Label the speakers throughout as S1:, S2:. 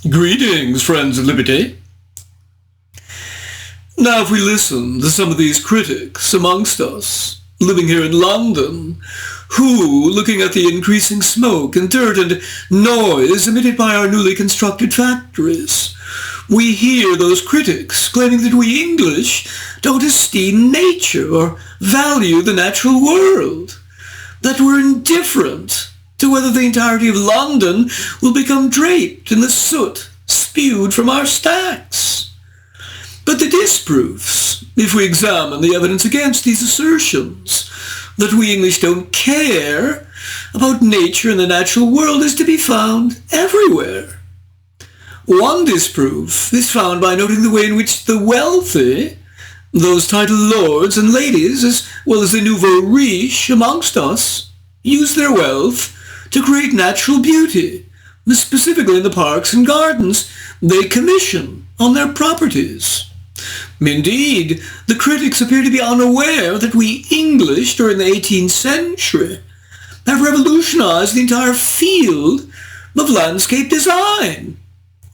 S1: Greetings, friends of liberty. Now, if we listen to some of these critics amongst us, living here in London, who, looking at the increasing smoke and dirt and noise emitted by our newly constructed factories, we hear those critics claiming that we English don't esteem nature or value the natural world, that we're indifferent to whether the entirety of London will become draped in the soot spewed from our stacks. But the disproofs, if we examine the evidence against these assertions, that we English don't care about nature and the natural world, is to be found everywhere. One disproof is found by noting the way in which the wealthy, those titled lords and ladies, as well as the nouveau riche amongst us, use their wealth to create natural beauty, specifically in the parks and gardens they commission on their properties. Indeed, the critics appear to be unaware that we English during the 18th century have revolutionized the entire field of landscape design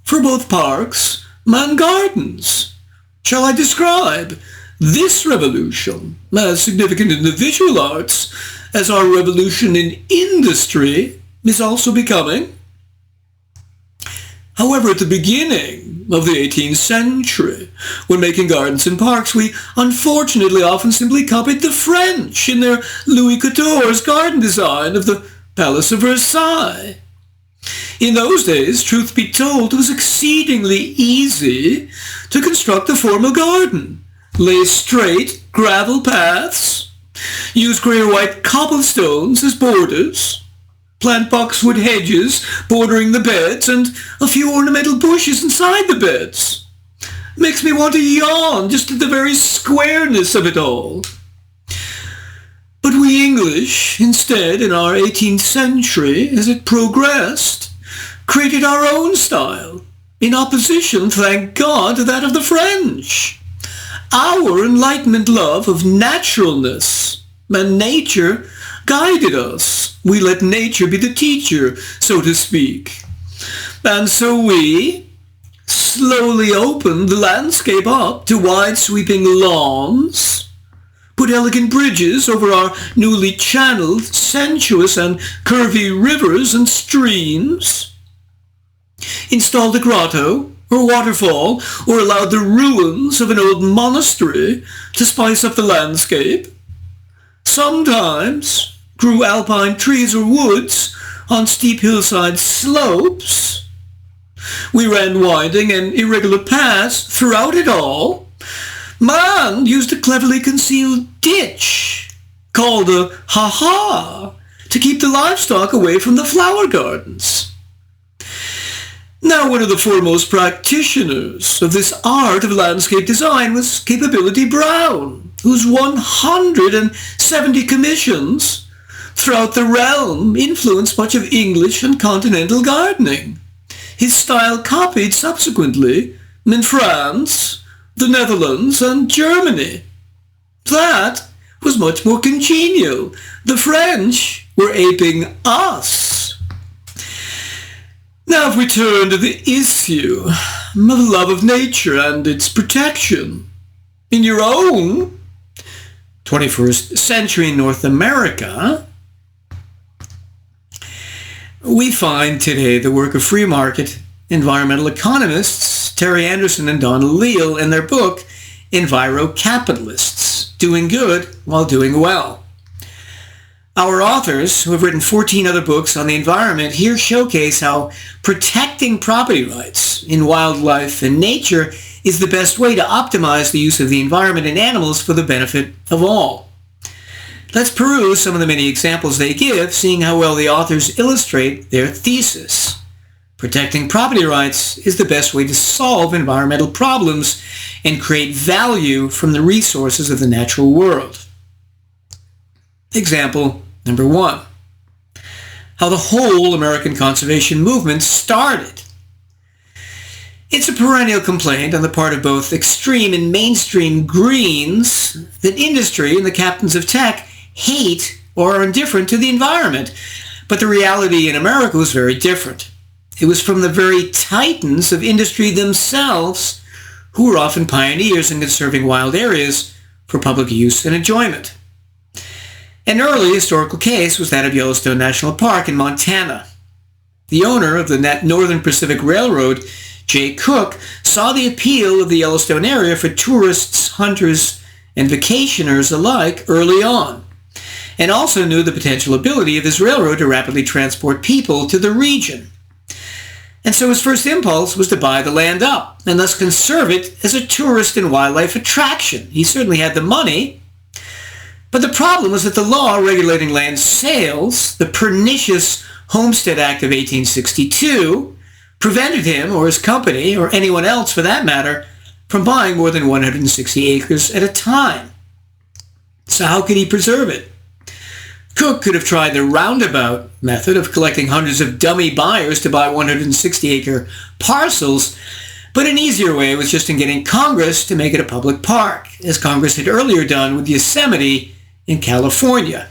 S1: for both parks and gardens. Shall I describe this revolution as significant in the visual arts as our revolution in industry is also becoming? However, at the beginning of the 18th century, when making gardens and parks, we unfortunately often simply copied the French in their Louis XIV's garden design of the Palace of Versailles. In those days, truth be told, it was exceedingly easy to construct a formal garden, lay straight gravel paths, use grey or white cobblestones as borders, plant boxwood hedges bordering the beds, and a few ornamental bushes inside the beds. Makes me want to yawn just at the very squareness of it all. But we English, instead, in our 18th century, as it progressed, created our own style, in opposition, thank God, to that of the French. Our Enlightenment love of naturalness and nature guided us. We let nature be the teacher, so to speak. And so we slowly opened the landscape up to wide sweeping lawns, put elegant bridges over our newly channeled, sensuous and curvy rivers and streams, installed a grotto or waterfall, or allowed the ruins of an old monastery to spice up the landscape. Sometimes grew alpine trees or woods on steep hillside slopes. We ran winding and irregular paths throughout it all. Man used a cleverly concealed ditch called a ha-ha to keep the livestock away from the flower gardens. Now, one of the foremost practitioners of this art of landscape design was Capability Brown, whose 170 commissions throughout the realm influenced much of English and continental gardening. His style copied subsequently in France, the Netherlands, and Germany. That was much more congenial. The French were aping us. Now, if we turn to the issue of the love of nature and its protection, in your own 21st century North America, we find today the work of free market environmental economists Terry Anderson and Leal in their book, Envirocapitalists, Doing Good While Doing Well. Our authors, who have written 14 other books on the environment, here showcase how protecting property rights in wildlife and nature is the best way to optimize the use of the environment and animals for the benefit of all. Let's peruse some of the many examples they give, seeing how well the authors illustrate their thesis. Protecting property rights is the best way to solve environmental problems and create value from the resources of the natural world. Example number 1. How the whole American conservation movement started. It's a perennial complaint on the part of both extreme and mainstream Greens that industry and the captains of tech hate or are indifferent to the environment. But the reality in America was very different. It was from the very titans of industry themselves, who were often pioneers in conserving wild areas for public use and enjoyment. An early historical case was that of Yellowstone National Park in Montana. The owner of the Northern Pacific Railroad, J. Cook, saw the appeal of the Yellowstone area for tourists, hunters, and vacationers alike early on, and also knew the potential ability of his railroad to rapidly transport people to the region. And so his first impulse was to buy the land up, and thus conserve it as a tourist and wildlife attraction. He certainly had the money, but the problem was that the law regulating land sales, the pernicious Homestead Act of 1862, prevented him or his company, or anyone else for that matter, from buying more than 160 acres at a time. So how could he preserve it? Cook could have tried the roundabout method of collecting hundreds of dummy buyers to buy 160-acre parcels, but an easier way was just in getting Congress to make it a public park, as Congress had earlier done with Yosemite in California.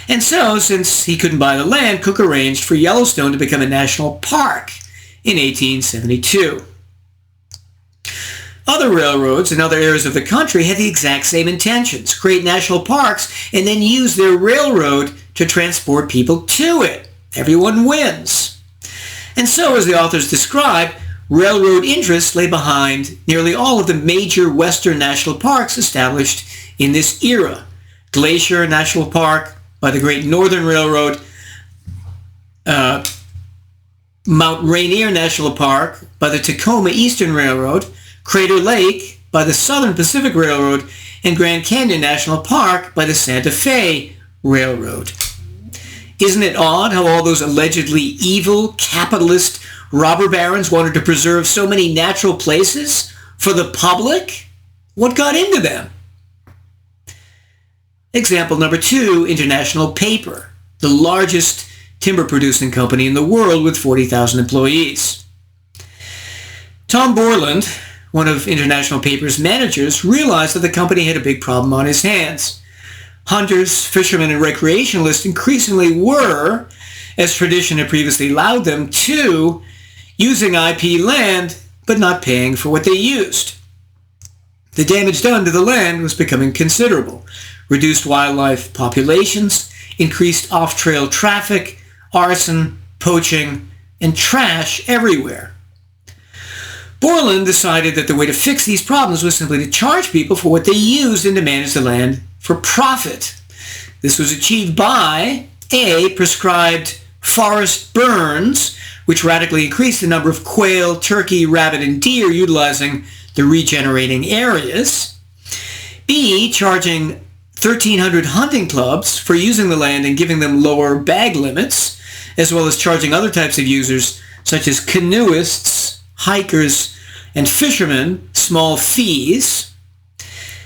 S1: And so, since he couldn't buy the land, Cook arranged for Yellowstone to become a national park in 1872. Other railroads in other areas of the country had the exact same intentions: create national parks and then use their railroad to transport people to it. Everyone wins. And so, as the authors describe, railroad interests lay behind nearly all of the major western national parks established in this era. Glacier National Park by the Great Northern Railroad, Mount Rainier National Park by the Tacoma Eastern Railroad, Crater Lake by the Southern Pacific Railroad, and Grand Canyon National Park by the Santa Fe Railroad. Isn't it odd how all those allegedly evil, capitalist robber barons wanted to preserve so many natural places for the public? What got into them? Example number 2, International Paper, the largest timber-producing company in the world with 40,000 employees. Tom Borland, one of International Paper's managers, realized that the company had a big problem on his hands. Hunters, fishermen, and recreationalists increasingly were, as tradition had previously allowed them to, using IP land, but not paying for what they used. The damage done to the land was becoming considerable. Reduced wildlife populations, increased off-trail traffic, arson, poaching, and trash everywhere. Borland decided that the way to fix these problems was simply to charge people for what they used and to manage the land for profit. This was achieved by A, prescribed forest burns, which radically increased the number of quail, turkey, rabbit, and deer utilizing the regenerating areas. B, charging 1,300 hunting clubs for using the land and giving them lower bag limits, as well as charging other types of users, such as canoeists, hikers, and fishermen, small fees.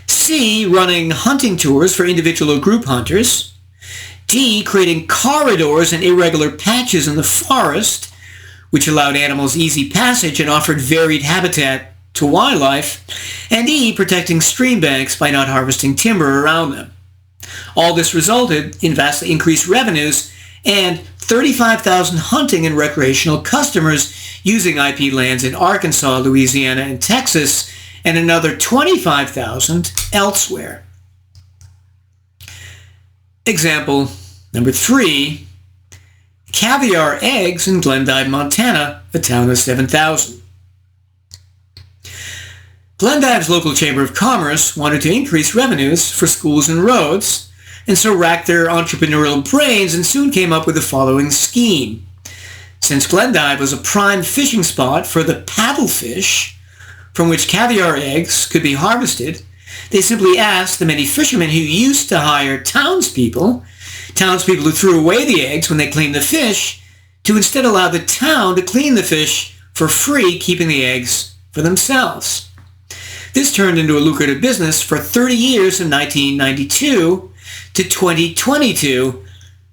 S1: C, running hunting tours for individual or group hunters. D, creating corridors and irregular patches in the forest, which allowed animals easy passage and offered varied habitat to wildlife. And E, protecting stream banks by not harvesting timber around them. All this resulted in vastly increased revenues and 35,000 hunting and recreational customers using IP lands in Arkansas, Louisiana, and Texas, and another 25,000 elsewhere. Example number 3, Caviar Eggs in Glendive, Montana, a town of 7,000. Glendive's local chamber of commerce wanted to increase revenues for schools and roads, and so racked their entrepreneurial brains and soon came up with the following scheme. Since Glendive was a prime fishing spot for the paddlefish, from which caviar eggs could be harvested, they simply asked the many fishermen who used to hire townspeople who threw away the eggs when they cleaned the fish, to instead allow the town to clean the fish for free, keeping the eggs for themselves. This turned into a lucrative business for 30 years from 1992 to 2022.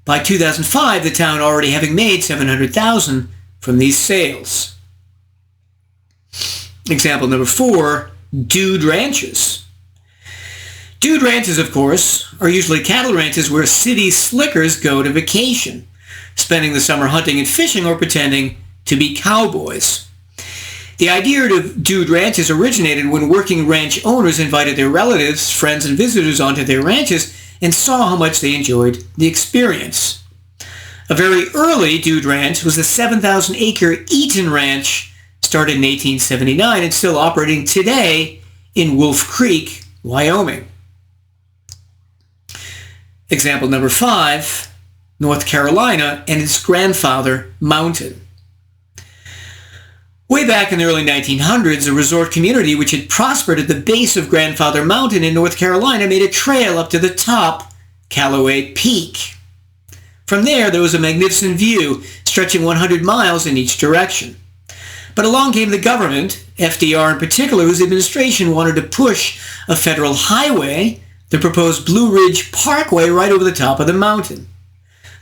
S1: By 2005, the town already having made $700,000 from these sales. Example number 4, dude ranches. Dude ranches, of course, are usually cattle ranches where city slickers go to vacation, spending the summer hunting and fishing or pretending to be cowboys. The idea of dude ranches originated when working ranch owners invited their relatives, friends, and visitors onto their ranches and saw how much they enjoyed the experience. A very early dude ranch was the 7,000-acre Eaton Ranch, started in 1879 and still operating today in Wolf Creek, Wyoming. Example number 5, North Carolina and its grandfather mountain. Way back in the early 1900s, a resort community which had prospered at the base of Grandfather Mountain in North Carolina made a trail up to the top, Callaway Peak. From there was a magnificent view stretching 100 miles in each direction. But along came the government, FDR in particular, whose administration wanted to push a federal highway, the proposed Blue Ridge Parkway, right over the top of the mountain.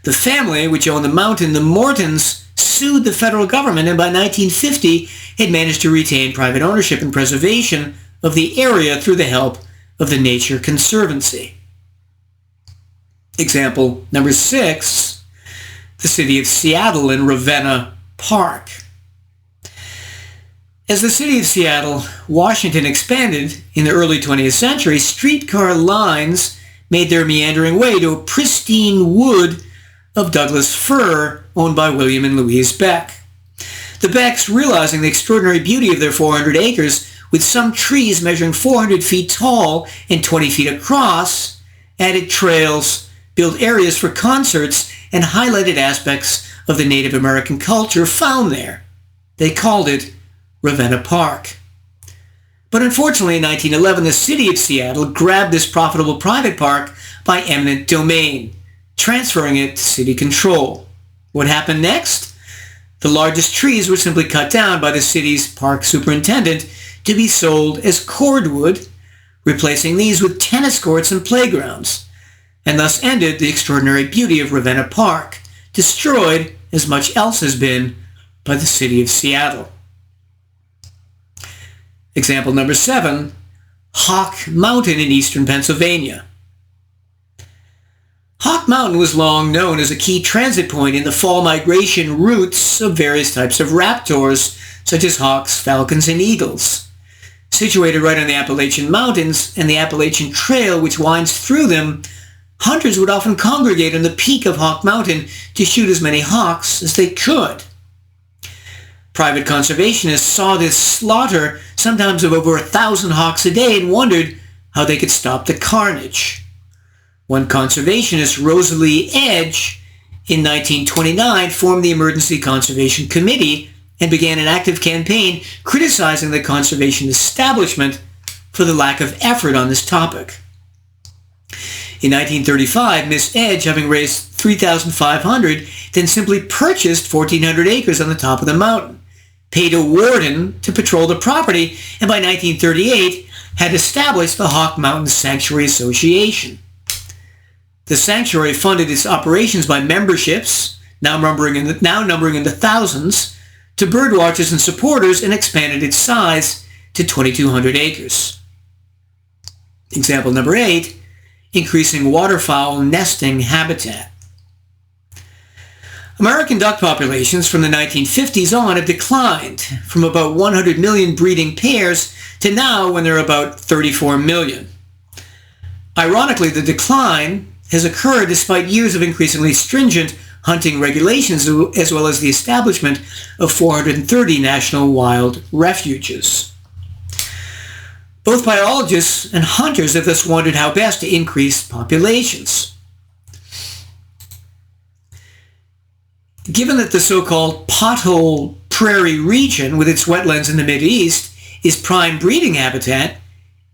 S1: The family, which owned the mountain, the Mortons, sued the federal government and by 1950 had managed to retain private ownership and preservation of the area through the help of the Nature Conservancy. Example number 6, the city of Seattle and Ravenna Park. As the city of Seattle, Washington expanded in the early 20th century, streetcar lines made their meandering way to a pristine wood of Douglas fir owned by William and Louise Beck. The Becks, realizing the extraordinary beauty of their 400 acres, with some trees measuring 400 feet tall and 20 feet across, added trails, built areas for concerts, and highlighted aspects of the Native American culture found there. They called it Ravenna Park. But unfortunately, in 1911, the city of Seattle grabbed this profitable private park by eminent domain, transferring it to city control. What happened next? The largest trees were simply cut down by the city's park superintendent to be sold as cordwood, replacing these with tennis courts and playgrounds, and thus ended the extraordinary beauty of Ravenna Park, destroyed, as much else has been, by the city of Seattle. Example number 7, Hawk Mountain in eastern Pennsylvania. Hawk Mountain was long known as a key transit point in the fall migration routes of various types of raptors, such as hawks, falcons, and eagles. Situated right on the Appalachian Mountains and the Appalachian Trail, which winds through them, hunters would often congregate on the peak of Hawk Mountain to shoot as many hawks as they could. Private conservationists saw this slaughter, sometimes of over 1,000 hawks a day, and wondered how they could stop the carnage. One conservationist, Rosalie Edge, in 1929 formed the Emergency Conservation Committee and began an active campaign criticizing the conservation establishment for the lack of effort on this topic. In 1935, Miss Edge, having raised $3,500, then simply purchased 1,400 acres on the top of the mountain, paid a warden to patrol the property, and by 1938 had established the Hawk Mountain Sanctuary Association. The sanctuary funded its operations by memberships, now numbering in the thousands, to birdwatchers and supporters, and expanded its size to 2,200 acres. Example number 8, increasing waterfowl nesting habitat. American duck populations from the 1950s on have declined from about 100 million breeding pairs to now when there are about 34 million. Ironically, the decline has occurred despite years of increasingly stringent hunting regulations, as well as the establishment of 430 national wild refuges. Both biologists and hunters have thus wondered how best to increase populations. Given that the so-called pothole prairie region with its wetlands in the Mideast is prime breeding habitat,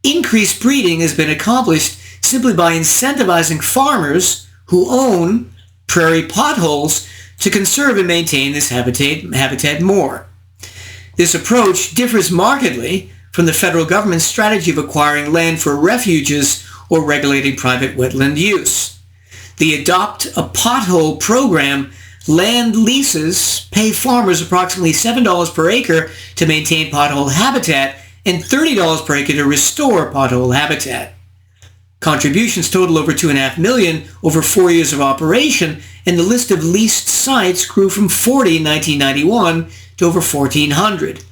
S1: increased breeding has been accomplished simply by incentivizing farmers who own prairie potholes to conserve and maintain this habitat more. This approach differs markedly from the federal government's strategy of acquiring land for refuges or regulating private wetland use. The Adopt a Pothole program land leases pay farmers approximately $7 per acre to maintain pothole habitat and $30 per acre to restore pothole habitat.
S2: Contributions total over $2.5 million over 4 years of operation, and the list of leased sites grew from 40 in 1991 to over 1,400,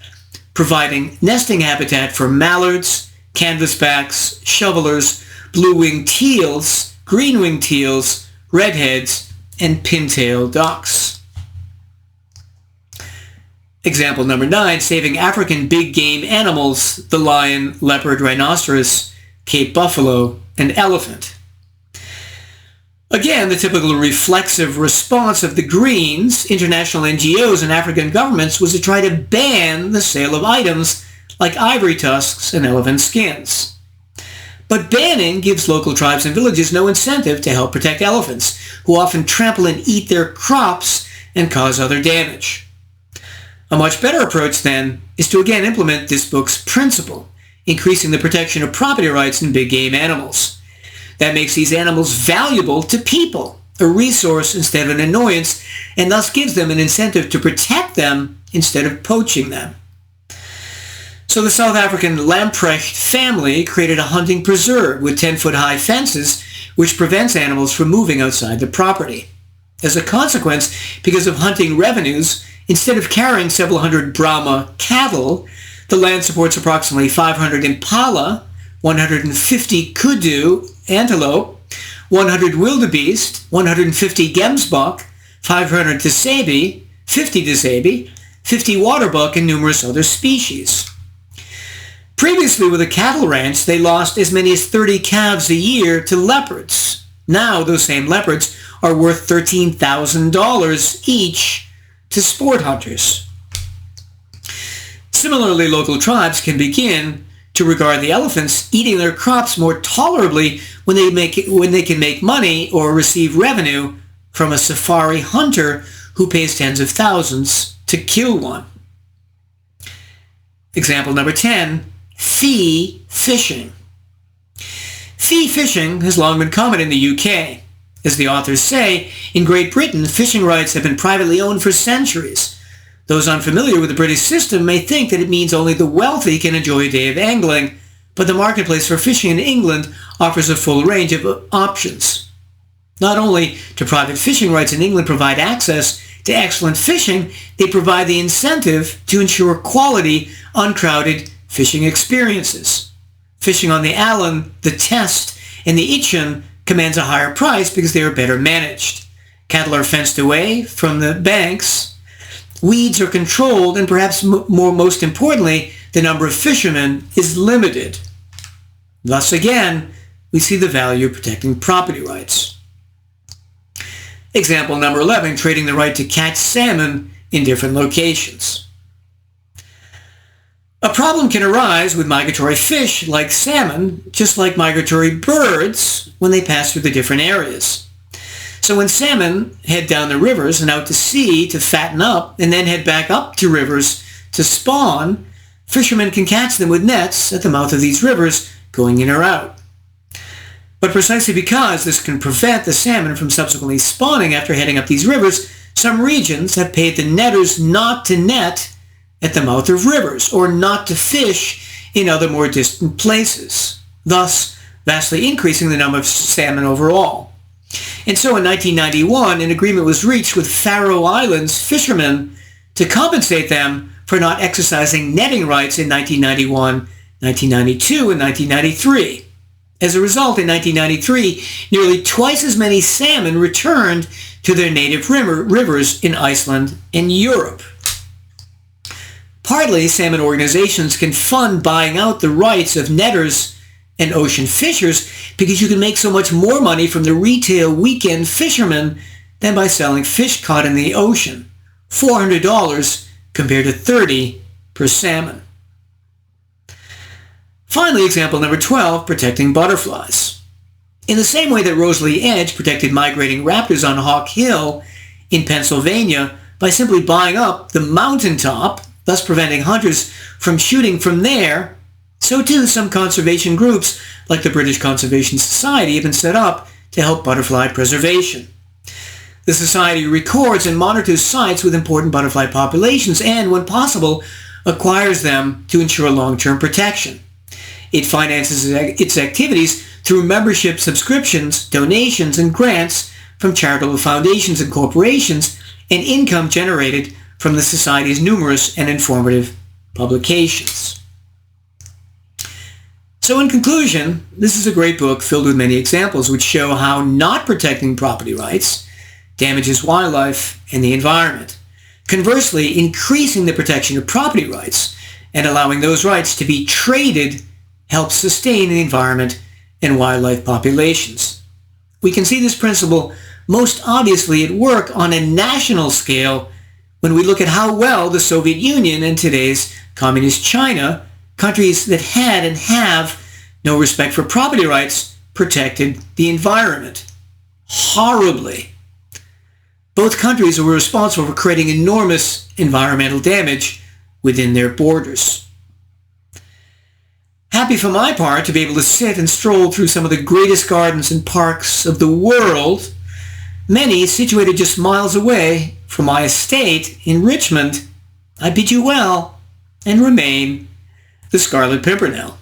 S2: providing nesting habitat for mallards, canvasbacks, shovelers, blue-winged teals, green-winged teals, redheads, and pintail ducks. Example number 9, saving African big game animals, the lion, leopard, rhinoceros, Cape buffalo, and elephant. Again, the typical reflexive response of the Greens, international NGOs, and African governments was to try to ban the sale of items like ivory tusks and elephant skins. But banning gives local tribes and villages no incentive to help protect elephants, who often trample and eat their crops and cause other damage. A much better approach, then, is to again implement this book's principle, increasing the protection of property rights in big game animals. That makes these animals valuable to people, a resource instead of an annoyance, and thus gives them an incentive to protect them instead of poaching them. So the South African Lamprecht family created a hunting preserve with 10-foot-high fences, which prevents animals from moving outside the property. As a consequence, because of hunting revenues, instead of carrying several hundred Brahma cattle, the land supports approximately 500 impala, 150 kudu antelope, 100 wildebeest, 150 gemsbok, 500 tsabi, 50 tsabi, 50 waterbuck, and numerous other species. Previously, with a cattle ranch, they lost as many as 30 calves a year to leopards. Now, those same leopards are worth $13,000 each to sport hunters. Similarly, local tribes can begin to regard the elephants eating their crops more tolerably when they can make money or receive revenue from a safari hunter who pays tens of thousands to kill one. Example number 10, fee fishing. Fee fishing has long been common in the UK. As the authors say, in Great Britain, fishing rights have been privately owned for centuries. Those unfamiliar with the British system may think that it means only the wealthy can enjoy a day of angling, but the marketplace for fishing in England offers a full range of options. Not only do private fishing rights in England provide access to excellent fishing, they provide the incentive to ensure quality, uncrowded fishing experiences. Fishing on the Allen, the Test, and the Itchen commands a higher price because they are better managed. Cattle are fenced away from the banks, weeds are controlled, and perhaps most importantly, the number of fishermen is limited. Thus again, we see the value of protecting property rights. Example number 11, trading the right to catch salmon in different locations. A problem can arise with migratory fish like salmon, just like migratory birds when they pass through the different areas. So when salmon head down the rivers and out to sea to fatten up and then head back up to rivers to spawn, fishermen can catch them with nets at the mouth of these rivers going in or out. But precisely because this can prevent the salmon from subsequently spawning after heading up these rivers, some regions have paid the netters not to net at the mouth of rivers or not to fish in other more distant places, thus vastly increasing the number of salmon overall. And so in 1991, an agreement was reached with Faroe Islands fishermen to compensate them for not exercising netting rights in 1991, 1992, and 1993. As a result, in 1993, nearly twice as many salmon returned to their native rivers in Iceland and Europe. Partly, salmon organizations can fund buying out the rights of netters and ocean fishers because you can make so much more money from the retail weekend fishermen than by selling fish caught in the ocean, $400 compared to $30 per salmon. Finally, example number 12, protecting butterflies. In the same way that Rosalie Edge protected migrating raptors on Hawk Hill in Pennsylvania by simply buying up the mountaintop, thus preventing hunters from shooting from there, so too some conservation groups, like the British Conservation Society, have been set up to help butterfly preservation. The Society records and monitors sites with important butterfly populations and, when possible, acquires them to ensure long-term protection. It finances its activities through membership subscriptions, donations, and grants from charitable foundations and corporations, and income generated from the Society's numerous and informative publications. So in conclusion, this is a great book filled with many examples which show how not protecting property rights damages wildlife and the environment. Conversely, increasing the protection of property rights and allowing those rights to be traded helps sustain the environment and wildlife populations. We can see this principle most obviously at work on a national scale when we look at how well the Soviet Union and today's communist China, countries that had and have no respect for property rights, protected the environment. Horribly. Both countries were responsible for creating enormous environmental damage within their borders. Happy for my part to be able to sit and stroll through some of the greatest gardens and parks of the world, many situated just miles away from my estate in Richmond. I bid you well, and remain the Scarlet Pimpernel.